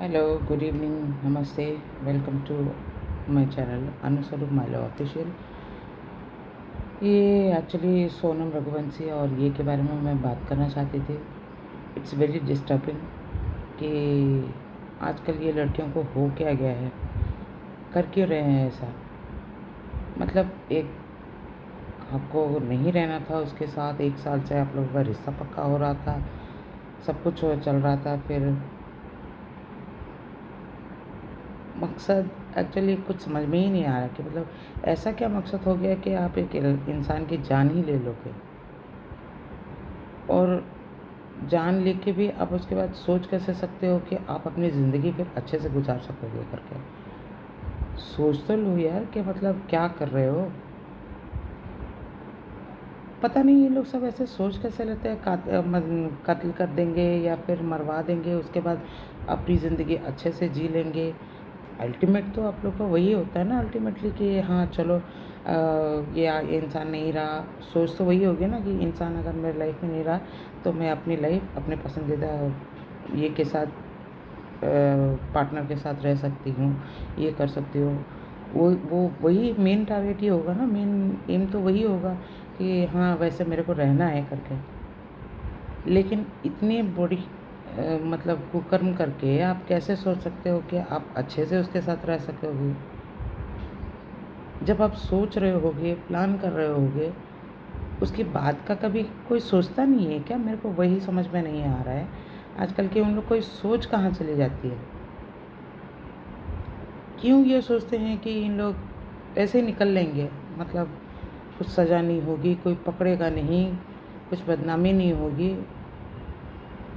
Hello, good evening, नमस्ते, welcome to my channel Anuswaroop माइलो official. ये एक्चुअली सोनम रघुवंशी और ये के बारे में मैं बात करना चाहती थी। इट्स वेरी डिस्टर्बिंग कि आजकल ये लड़कियों को हो क्या गया है, कर क्यों रहे हैं ऐसा। मतलब एक आपको नहीं रहना था उसके साथ, 1 साल से आप लोगों का रिश्ता पक्का हो रहा था, सब कुछ चल रहा था, फिर मकसद एक्चुअली कुछ समझ में ही नहीं आ रहा कि मतलब ऐसा क्या मकसद हो गया कि आप एक इंसान की जान ही ले लोगे, और जान लेके भी आप उसके बाद सोच कैसे सकते हो कि आप अपनी ज़िंदगी फिर अच्छे से गुजार सकोगे करके। सोच तो लो यार कि मतलब क्या कर रहे हो। पता नहीं ये लोग सब ऐसे सोच कैसे लेते हैं, कत्ल कर देंगे या फिर मरवा देंगे, उसके बाद अपनी ज़िंदगी अच्छे से जी लेंगे। अल्टीमेट तो आप लोग का वही होता है ना, अल्टीमेटली कि हाँ चलो ये इंसान नहीं रहा। सोच तो वही होगी ना कि इंसान अगर मेरे लाइफ में नहीं रहा तो मैं अपनी लाइफ अपने पसंदीदा ये के साथ पार्टनर के साथ रह सकती हूँ, ये कर सकती हूँ। वो वही मेन टारगेट ही होगा ना, मेन एम तो वही होगा कि हाँ वैसे मेरे को रहना है करके। लेकिन इतनी बड़ी मतलब कुकर्म करके आप कैसे सोच सकते हो कि आप अच्छे से उसके साथ रह सकोगे। जब आप सोच रहे होगे, प्लान कर रहे होगे, उसके बाद का कभी कोई सोचता नहीं है क्या? मेरे को वही समझ में नहीं आ रहा है आजकल की उन लोग को सोच कहाँ चली जाती है। क्यों ये सोचते हैं कि इन लोग ऐसे ही निकल लेंगे, मतलब कुछ सज़ा नहीं होगी, कोई पकड़ेगा नहीं, कुछ बदनामी नहीं होगी,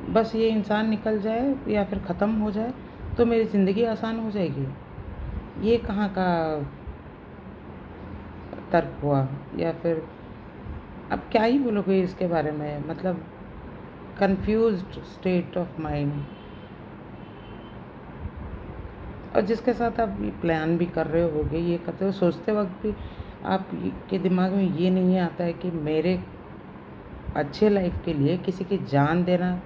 बस ये इंसान निकल जाए या फिर ख़त्म हो जाए तो मेरी ज़िंदगी आसान हो जाएगी। ये कहाँ का तर्क हुआ? या फिर अब क्या ही बोलोगे इसके बारे में, मतलब कंफ्यूज्ड स्टेट ऑफ माइंड। और जिसके साथ आप ये प्लान भी कर रहे होगे, ये करते हो, सोचते वक्त भी आप के दिमाग में ये नहीं आता है कि मेरे अच्छे लाइफ के लिए किसी की जान देना,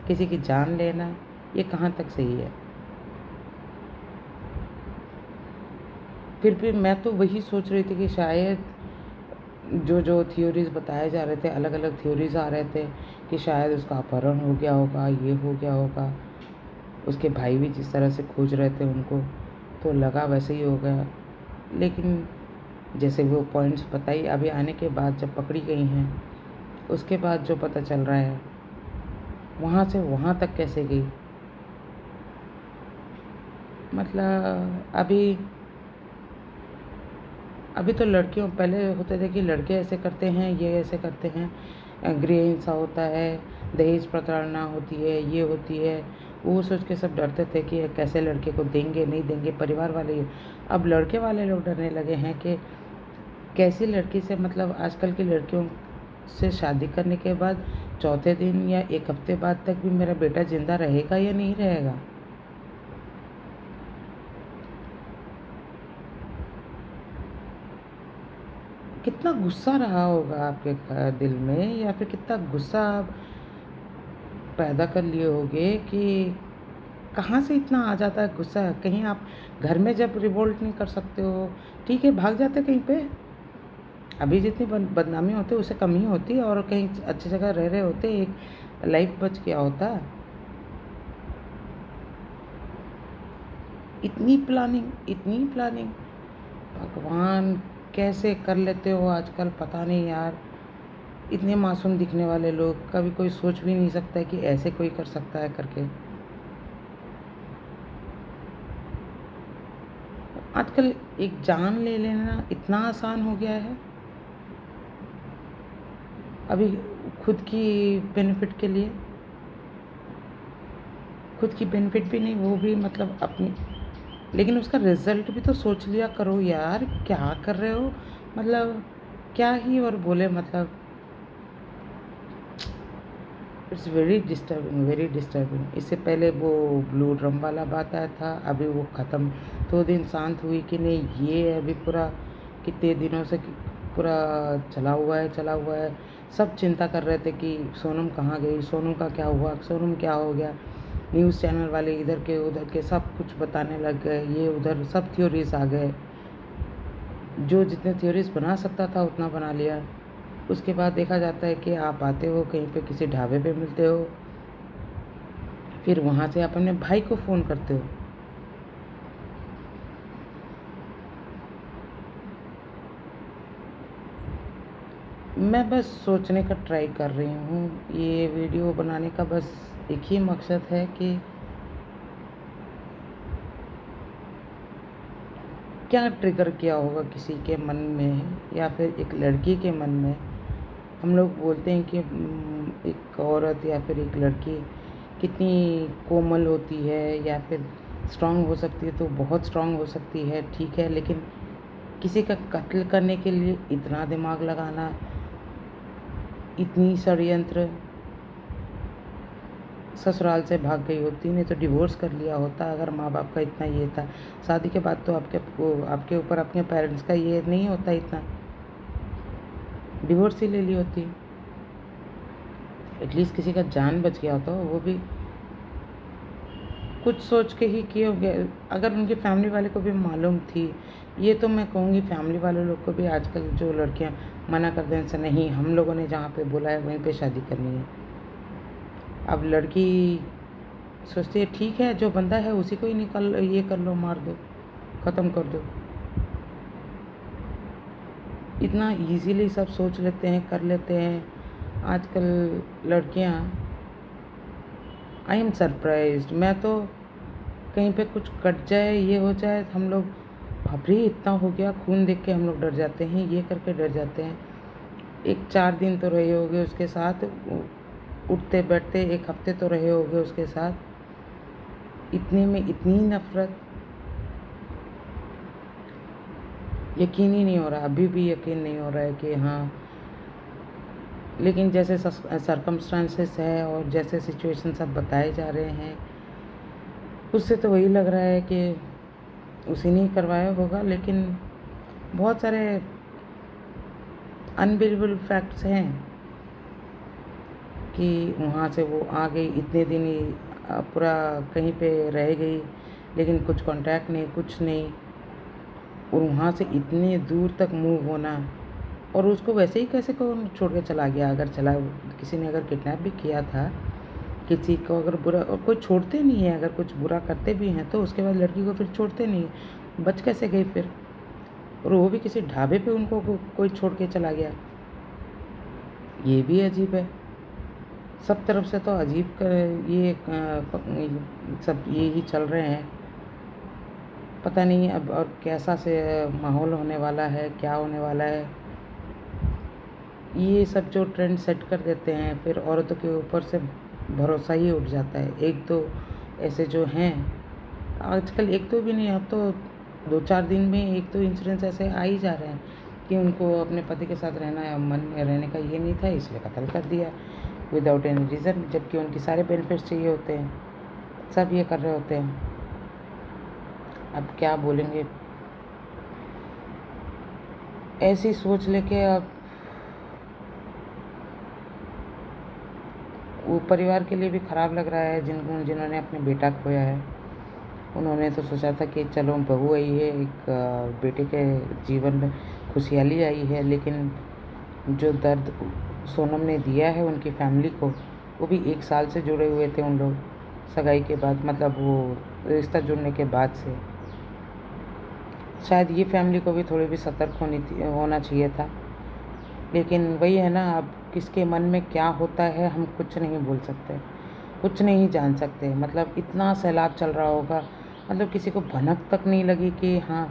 किसी की जान लेना, ये कहाँ तक सही है। फिर भी मैं तो वही सोच रही थी कि शायद जो जो थ्योरीज़ बताए जा रहे थे, अलग अलग थ्योरीज़ आ रहे थे कि शायद उसका अपहरण हो गया होगा, ये हो गया होगा। उसके भाई भी जिस तरह से खोज रहे थे उनको, तो लगा वैसे ही हो गया। लेकिन जैसे वो पॉइंट्स बताई अभी आने के बाद जब पकड़ी गई हैं, उसके बाद जो पता चल रहा है वहाँ से वहाँ तक कैसे गई। मतलब अभी तो लड़कियों, पहले होते थे कि लड़के ऐसे करते हैं, ये ऐसे करते हैं, गृह हिंसा होता है, दहेज प्रताड़ना होती है, ये होती है। वो सोच के सब डरते थे कि कैसे लड़के को देंगे नहीं देंगे, परिवार वाले ही। अब लड़के वाले लोग डरने लगे हैं कि कैसी लड़की से, मतलब आजकल की लड़कियों से शादी करने के बाद चौथे दिन या 1 हफ्ते बाद तक भी मेरा बेटा ज़िंदा रहेगा या नहीं रहेगा। कितना गुस्सा रहा होगा आपके दिल में, या फिर कितना गुस्सा आप पैदा कर लिए होगे कि कहाँ से इतना आ जाता है गुस्सा। कहीं आप घर में जब रिवोल्ट नहीं कर सकते हो, ठीक है भाग जाते कहीं पे। अभी जितनी बदनामी होती है उससे कम ही होती है, और कहीं अच्छी जगह रह रहे होते, एक लाइफ बच गया होता। इतनी प्लानिंग, भगवान कैसे कर लेते हो आजकल, पता नहीं यार। इतने मासूम दिखने वाले लोग, कभी कोई सोच भी नहीं सकता है कि ऐसे कोई कर सकता है करके। आजकल एक जान ले लेना इतना आसान हो गया है। अभी खुद की बेनिफिट के लिए, खुद की बेनिफिट भी नहीं, वो भी मतलब अपनी। लेकिन उसका रिज़ल्ट भी तो सोच लिया करो यार, क्या कर रहे हो। मतलब क्या ही और बोले, मतलब it's very disturbing, very disturbing. इससे पहले वो ब्लू ड्रम वाला बात आया था, अभी वो ख़त्म। 2 दिन शांत हुई कि नहीं, ये अभी पूरा कितने दिनों से पूरा चला हुआ है, चला हुआ है। सब चिंता कर रहे थे कि सोनम कहाँ गई, सोनम का क्या हुआ, सोनम क्या हो गया। न्यूज़ चैनल वाले इधर के उधर के सब कुछ बताने लग गए, ये उधर सब थ्योरीज आ गए। जो जितने थ्योरीज बना सकता था उतना बना लिया। उसके बाद देखा जाता है कि आप आते हो कहीं पे किसी ढाबे पे मिलते हो, फिर वहाँ से आप अपने भाई को फ़ोन करते हो। मैं बस सोचने का ट्राई कर रही हूँ। ये वीडियो बनाने का बस एक ही मकसद है कि क्या ट्रिगर किया होगा किसी के मन में या फिर एक लड़की के मन में। हम लोग बोलते हैं कि एक औरत या फिर एक लड़की कितनी कोमल होती है या फिर स्ट्रांग हो सकती है, तो बहुत स्ट्रांग हो सकती है, ठीक है, लेकिन किसी का कत्ल करने के लिए इतना दिमाग लगाना, इतनी षड्यंत्र। ससुराल से भाग गई होती, नहीं तो डिवोर्स कर लिया होता अगर माँ बाप का इतना ये था। शादी के बाद तो आपके ऊपर अपने पेरेंट्स का ये नहीं होता इतना, डिवोर्स ही ले ली होती। एटलीस्ट किसी का जान बच गया होता, वो भी कुछ सोच के ही किए होंगे। अगर उनकी फैमिली वाले को भी मालूम थी, ये तो मैं कहूँगी फैमिली वाले लोग को भी आजकल जो लड़कियां मना कर दें से नहीं, हम लोगों ने जहाँ पे बोला है वहीं पे शादी करनी है। अब लड़की सोचती है ठीक है, जो बंदा है उसी को ही निकाल ये कर लो, मार दो, ख़त्म कर दो। इतना इजीली सब सोच लेते हैं, कर लेते हैं आजकल लड़कियां। I am surprised. मैं तो कहीं पे कुछ कट जाए, ये हो जाए, हम लोग बाप रे इतना हो गया, खून देख के हम लोग डर जाते हैं, ये करके डर जाते हैं। एक 4 दिन तो रहे होगे उसके साथ, उठते बैठते 1 हफ्ते तो रहे होगे उसके साथ, इतने में इतनी नफरत। यकीन ही नहीं हो रहा, अभी भी यकीन नहीं हो रहा है कि हाँ। लेकिन जैसे सरकमस्टांसेस है और जैसे सिचुएशन सब बताए जा रहे हैं, उससे तो वही लग रहा है कि उसी ने करवाया होगा। लेकिन बहुत सारे अनबिलीवेबल फैक्ट्स हैं कि वहाँ से वो आ गई, इतने दिन ही पूरा कहीं पे रह गई, लेकिन कुछ कांटेक्ट नहीं, कुछ नहीं, और वहाँ से इतने दूर तक मूव होना। और उसको वैसे ही कैसे कौन छोड़ के चला गया? अगर चला, किसी ने अगर किडनैप भी किया था किसी को, अगर बुरा, और कोई छोड़ते नहीं है, अगर कुछ बुरा करते भी हैं तो उसके बाद लड़की को फिर छोड़ते नहीं, बच कैसे गई फिर? और वो भी किसी ढाबे पे उनको कोई छोड़ के चला गया, ये भी अजीब है। सब तरफ से तो अजीब कर ये सब ये ही चल रहे हैं। पता नहीं अब और कैसा से माहौल होने वाला है, क्या होने वाला है। ये सब जो ट्रेंड सेट कर देते हैं, फिर औरतों के ऊपर से भरोसा ही उठ जाता है। एक तो ऐसे जो हैं आजकल, एक तो भी नहीं, अब तो 2-4 दिन में एक तो इंसिडेंस ऐसे आ ही जा रहे हैं कि उनको अपने पति के साथ रहना या मन में रहने का ये नहीं था, इसलिए कत्ल कर दिया विदाउट एनी रीज़न, जबकि उनकी सारे बेनिफिट्स चाहिए होते हैं, सब ये कर रहे होते हैं। अब क्या बोलेंगे, ऐसी सोच लेके अब वो परिवार के लिए भी ख़राब लग रहा है जिन्होंने अपने बेटा खोया है। उन्होंने तो सोचा था कि चलो बहू आई है, एक बेटे के जीवन में खुशहाली आई है, लेकिन जो दर्द सोनम ने दिया है उनकी फैमिली को, वो भी 1 साल से जुड़े हुए थे उन लोग सगाई के बाद, मतलब वो रिश्ता जुड़ने के बाद से। शायद ये फैमिली को भी थोड़ी भी सतर्क होना चाहिए था। लेकिन वही है ना, अब किसके मन में क्या होता है हम कुछ नहीं बोल सकते, कुछ नहीं जान सकते। मतलब इतना सैलाब चल रहा होगा, मतलब किसी को भनक तक नहीं लगी कि हाँ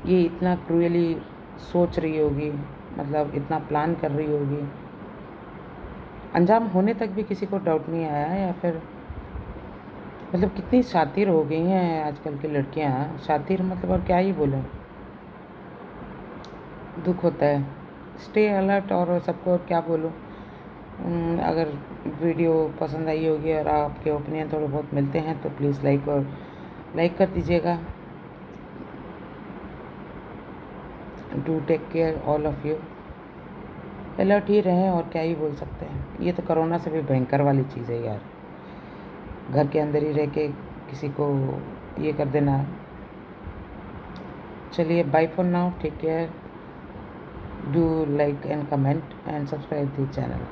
ये इतना क्रूयली सोच रही होगी, मतलब इतना प्लान कर रही होगी। अंजाम होने तक भी किसी को डाउट नहीं आया, या फिर मतलब कितनी शातिर हो गई हैं आजकल की लड़कियां, शातिर मतलब और क्या ही बोलें। दुख होता है। स्टे अलर्ट, और सबको और क्या बोलूँ। अगर वीडियो पसंद आई होगी और आपके ओपिनियन थोड़े बहुत मिलते हैं तो प्लीज़ लाइक कर दीजिएगा। Do take care all of you. Alert ही रहें, और क्या ही बोल सकते हैं। ये तो कोरोना से भी भयंकर वाली चीज़ है यार। घर के अंदर ही रह के किसी को ये कर देना। चलिए, bye for now, take care, do like and comment and subscribe the channel.